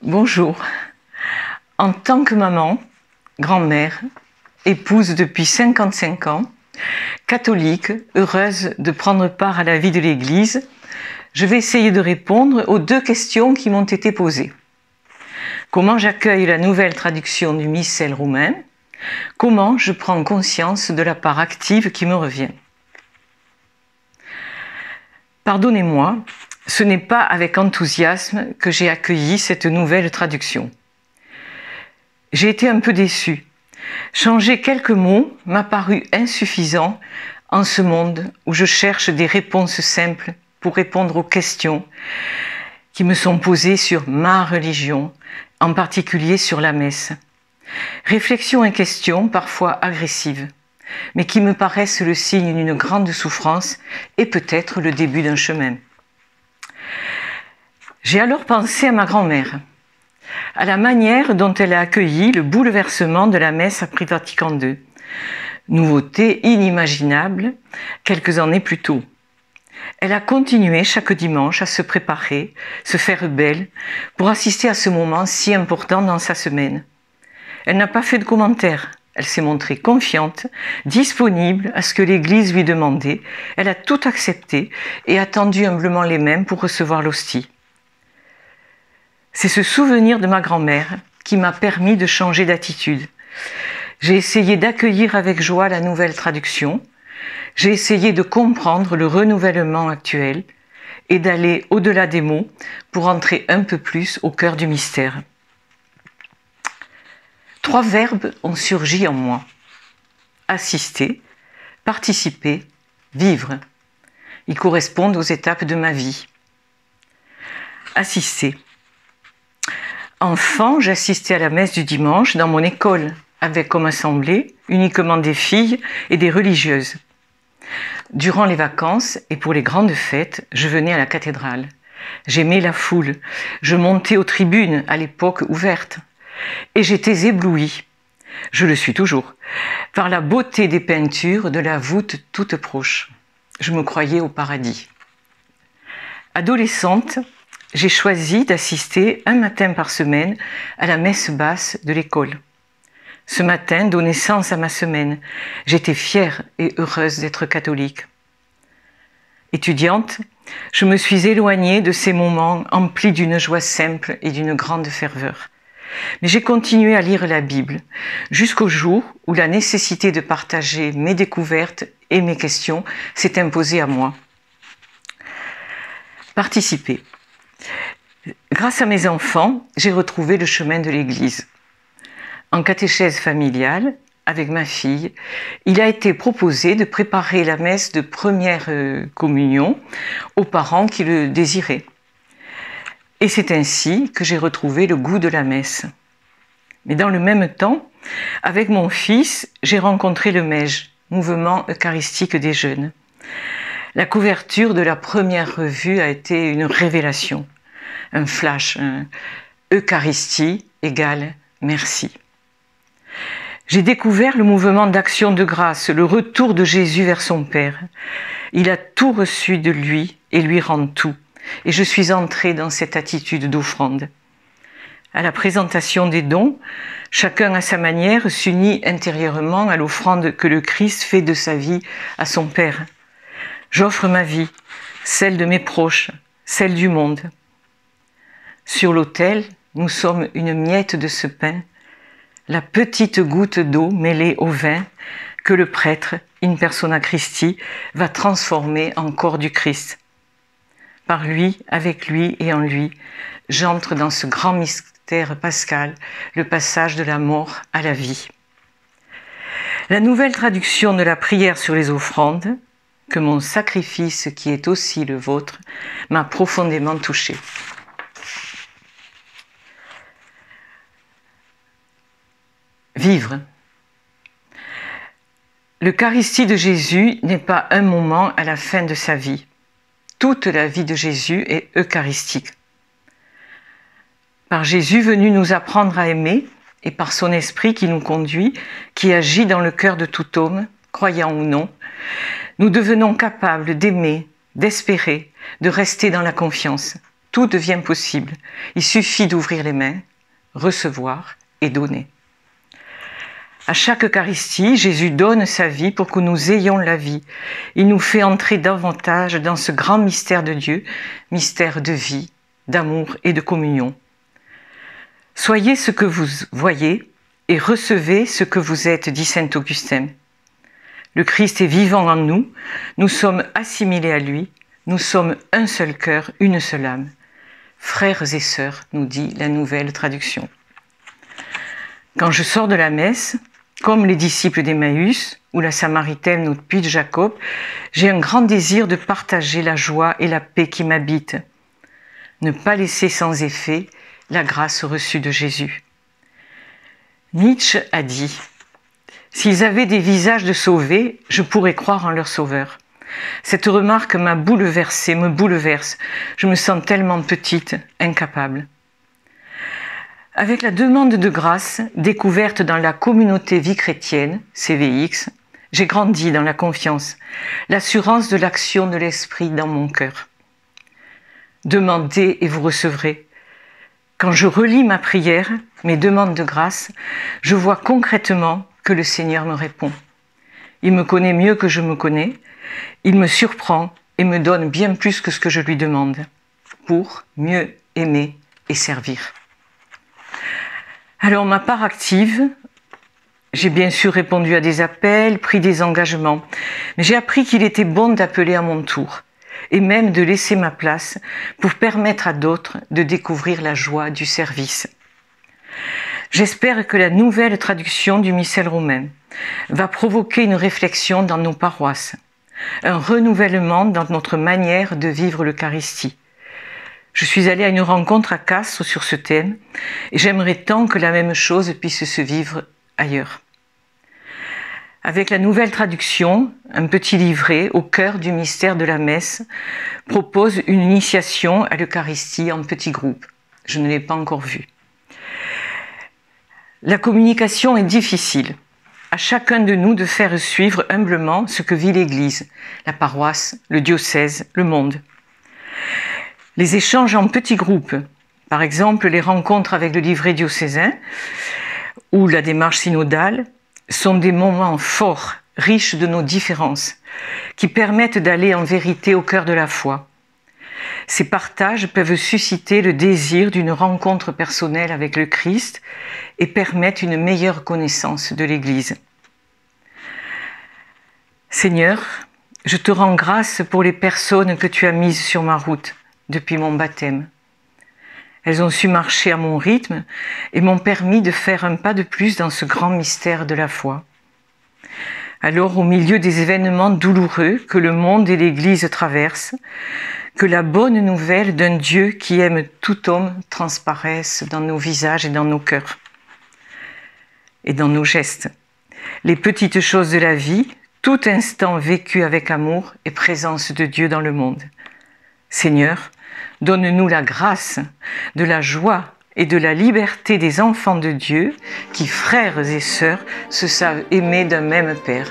Bonjour. En tant que maman, grand-mère, épouse depuis 55 ans, catholique, heureuse de prendre part à la vie de l'Église, je vais essayer de répondre aux deux questions qui m'ont été posées. Comment j'accueille la nouvelle traduction du missel roumain? Comment je prends conscience de la part active qui me revient? Pardonnez-moi, ce n'est pas avec enthousiasme que j'ai accueilli cette nouvelle traduction. J'ai été un peu déçue. Changer quelques mots m'a paru insuffisant en ce monde où je cherche des réponses simples pour répondre aux questions qui me sont posées sur ma religion, en particulier sur la messe. Réflexions et questions parfois agressives, mais qui me paraissent le signe d'une grande souffrance et peut-être le début d'un chemin. J'ai alors pensé à ma grand-mère, à la manière dont elle a accueilli le bouleversement de la messe après Vatican II, nouveauté inimaginable quelques années plus tôt. Elle a continué chaque dimanche à se préparer, se faire belle, pour assister à ce moment si important dans sa semaine. Elle n'a pas fait de commentaires. Elle s'est montrée confiante, disponible à ce que l'Église lui demandait. Elle a tout accepté et attendu humblement les mêmes pour recevoir l'hostie. C'est ce souvenir de ma grand-mère qui m'a permis de changer d'attitude. J'ai essayé d'accueillir avec joie la nouvelle traduction. J'ai essayé de comprendre le renouvellement actuel et d'aller au-delà des mots pour entrer un peu plus au cœur du mystère. 3 verbes ont surgi en moi. Assister, participer, vivre. Ils correspondent aux étapes de ma vie. Assister. Enfant, j'assistais à la messe du dimanche dans mon école, avec comme assemblée uniquement des filles et des religieuses. Durant les vacances et pour les grandes fêtes, je venais à la cathédrale. J'aimais la foule. Je montais aux tribunes à l'époque ouverte. Et j'étais éblouie, je le suis toujours, par la beauté des peintures de la voûte toute proche. Je me croyais au paradis. Adolescente, j'ai choisi d'assister un matin par semaine à la messe basse de l'école. Ce matin donnait sens à ma semaine. J'étais fière et heureuse d'être catholique. Étudiante, je me suis éloignée de ces moments emplis d'une joie simple et d'une grande ferveur. Mais j'ai continué à lire la Bible, jusqu'au jour où la nécessité de partager mes découvertes et mes questions s'est imposée à moi. Participer. Grâce à mes enfants, j'ai retrouvé le chemin de l'Église. En catéchèse familiale, avec ma fille, il a été proposé de préparer la messe de première communion aux parents qui le désiraient. Et c'est ainsi que j'ai retrouvé le goût de la messe. Mais dans le même temps, avec mon fils, j'ai rencontré le MEJ, Mouvement Eucharistique des Jeunes. La couverture de la première revue a été une révélation, un flash, Eucharistie égale merci. J'ai découvert le mouvement d'action de grâce, le retour de Jésus vers son Père. Il a tout reçu de lui et lui rend tout. Et je suis entrée dans cette attitude d'offrande. À la présentation des dons, chacun à sa manière s'unit intérieurement à l'offrande que le Christ fait de sa vie à son Père. J'offre ma vie, celle de mes proches, celle du monde. Sur l'autel, nous sommes une miette de ce pain, la petite goutte d'eau mêlée au vin que le prêtre, in persona Christi, va transformer en corps du Christ. Par lui, avec lui et en lui, j'entre dans ce grand mystère pascal, le passage de la mort à la vie. La nouvelle traduction de la prière sur les offrandes, que mon sacrifice qui est aussi le vôtre, m'a profondément touchée. Vivre. L'Eucharistie de Jésus n'est pas un moment à la fin de sa vie. Toute la vie de Jésus est eucharistique. Par Jésus venu nous apprendre à aimer et par son esprit qui nous conduit, qui agit dans le cœur de tout homme, croyant ou non, nous devenons capables d'aimer, d'espérer, de rester dans la confiance. tout devient possible. Il suffit d'ouvrir les mains, recevoir et donner. À chaque Eucharistie, Jésus donne sa vie pour que nous ayons la vie. Il nous fait entrer davantage dans ce grand mystère de Dieu, mystère de vie, d'amour et de communion. Soyez ce que vous voyez et recevez ce que vous êtes, dit saint Augustin. Le Christ est vivant en nous, nous sommes assimilés à lui, nous sommes un seul cœur, une seule âme. Frères et sœurs, nous dit la nouvelle traduction. Quand je sors de la messe, comme les disciples d'Emmaüs ou la Samaritaine ou Puy de Jacob, j'ai un grand désir de partager la joie et la paix qui m'habitent. Ne pas laisser sans effet la grâce reçue de Jésus. Nietzsche a dit « S'ils avaient des visages de sauvés, je pourrais croire en leur sauveur. » Cette remarque m'a bouleversée, me bouleverse. Je me sens tellement petite, incapable. Avec la demande de grâce, découverte dans la communauté vie chrétienne, CVX, j'ai grandi dans la confiance, l'assurance de l'action de l'Esprit dans mon cœur. Demandez et vous recevrez. Quand je relis ma prière, mes demandes de grâce, je vois concrètement que le Seigneur me répond. Il me connaît mieux que je me connais, il me surprend et me donne bien plus que ce que je lui demande, pour mieux aimer et servir. Alors, ma part active, j'ai bien sûr répondu à des appels, pris des engagements, mais j'ai appris qu'il était bon d'appeler à mon tour, et même de laisser ma place pour permettre à d'autres de découvrir la joie du service. J'espère que la nouvelle traduction du missel romain va provoquer une réflexion dans nos paroisses, un renouvellement dans notre manière de vivre l'Eucharistie. Je suis allée à une rencontre à Castres sur ce thème et j'aimerais tant que la même chose puisse se vivre ailleurs. Avec la nouvelle traduction, un petit livret au cœur du mystère de la messe propose une initiation à l'Eucharistie en petits groupes. Je ne l'ai pas encore vu. La communication est difficile. À chacun de nous de faire suivre humblement ce que vit l'Église, la paroisse, le diocèse, le monde. Les échanges en petits groupes, par exemple les rencontres avec le livret diocésain ou la démarche synodale, sont des moments forts, riches de nos différences, qui permettent d'aller en vérité au cœur de la foi. Ces partages peuvent susciter le désir d'une rencontre personnelle avec le Christ et permettent une meilleure connaissance de l'Église. Seigneur, je te rends grâce pour les personnes que tu as mises sur ma route depuis mon baptême. Elles ont su marcher à mon rythme et m'ont permis de faire un pas de plus dans ce grand mystère de la foi. Alors, au milieu des événements douloureux que le monde et l'Église traversent, que la bonne nouvelle d'un Dieu qui aime tout homme transparaisse dans nos visages et dans nos cœurs et dans nos gestes. Les petites choses de la vie, tout instant vécu avec amour et présence de Dieu dans le monde. Seigneur, donne-nous la grâce de la joie et de la liberté des enfants de Dieu qui, frères et sœurs, se savent aimer d'un même Père.